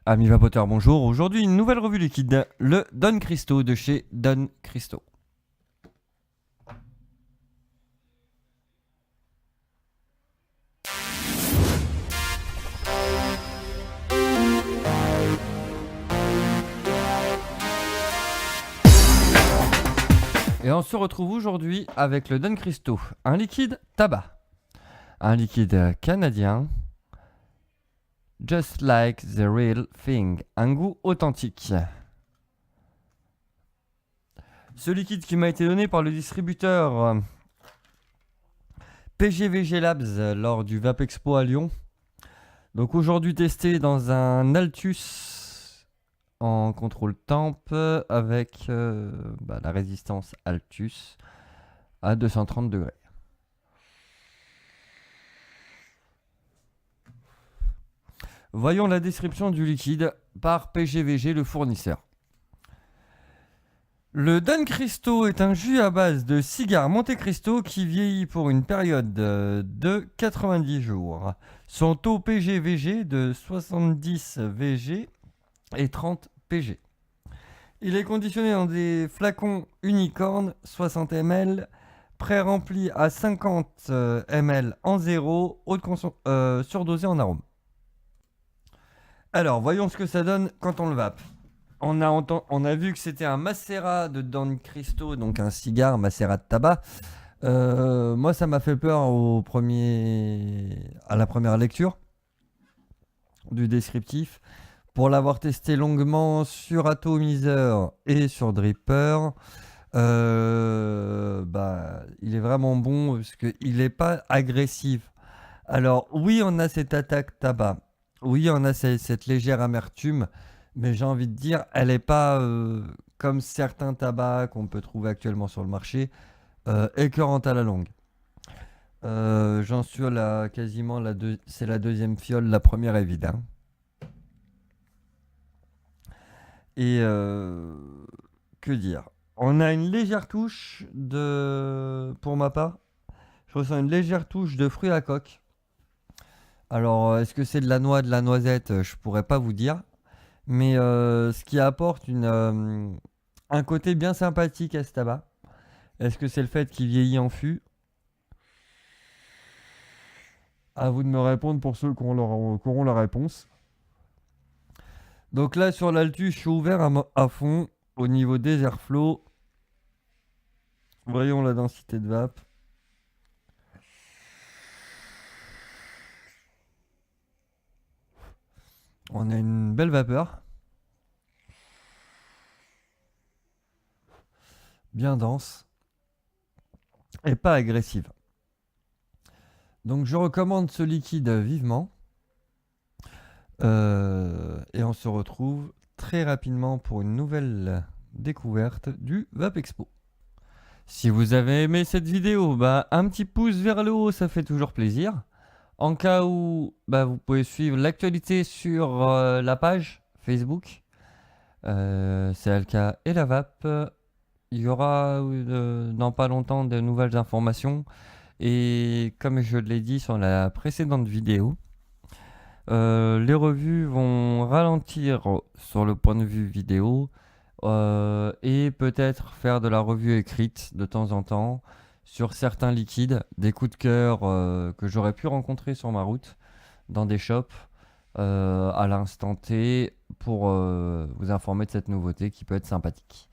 Amis vapoteurs, bonjour. Aujourd'hui, une nouvelle revue liquide, le Don Cristo de chez Don Cristo. Et on se retrouve aujourd'hui avec le Don Cristo, un liquide tabac, un liquide canadien, just like the real thing, un goût authentique. Ce liquide qui m'a été donné par le distributeur PGVG Labs lors du Vape Expo à Lyon. Donc aujourd'hui testé dans un Altus en contrôle temp avec la résistance Altus à 230 degrés. Voyons la description du liquide par PGVG, le fournisseur. Le Don Cristo est un jus à base de cigare Monte Cristo qui vieillit pour une période de 90 jours. Son taux PGVG de 70 VG et 30 PG. Il est conditionné dans des flacons unicornes 60 ml, pré-remplis à 50 ml en zéro, surdosé en arôme. Alors, voyons ce que ça donne quand on le vape. On a vu que c'était un macérat de Don Cristo, donc un cigare, macérat de tabac. Moi, ça m'a fait peur à la première lecture du descriptif. Pour l'avoir testé longuement sur atomiseur et sur dripper, il est vraiment bon parce qu'il n'est pas agressif. Alors oui, on a cette attaque tabac. Oui, on a cette légère amertume. Mais j'ai envie de dire, elle n'est pas comme certains tabacs qu'on peut trouver actuellement sur le marché, écœurante à la longue. J'en suis à quasiment c'est la deuxième fiole, la première est vide. Hein. Et que dire? On a une légère touche pour ma part, je ressens une légère touche de fruits à coque. Alors, est-ce que c'est de la noix, de la noisette? Je pourrais pas vous dire. Mais ce qui apporte un côté bien sympathique à ce tabac. Est-ce que c'est le fait qu'il vieillit en fût? À vous de me répondre pour ceux qui auront la réponse. Donc là, sur l'Altus, je suis ouvert à fond au niveau des airflows. Voyons la densité de vape. On a une belle vapeur. Bien dense. Et pas agressive. Donc je recommande ce liquide vivement. Et on se retrouve très rapidement pour une nouvelle découverte du Vape Expo. Si vous avez aimé cette vidéo, un petit pouce vers le haut, ça fait toujours plaisir. En cas où vous pouvez suivre l'actualité sur la page Facebook, c'est LK et la Vape. Il y aura dans pas longtemps de nouvelles informations. Et comme je l'ai dit sur la précédente vidéo, les revues vont ralentir sur le point de vue vidéo et peut-être faire de la revue écrite de temps en temps sur certains liquides, des coups de cœur que j'aurais pu rencontrer sur ma route dans des shops à l'instant T pour vous informer de cette nouveauté qui peut être sympathique.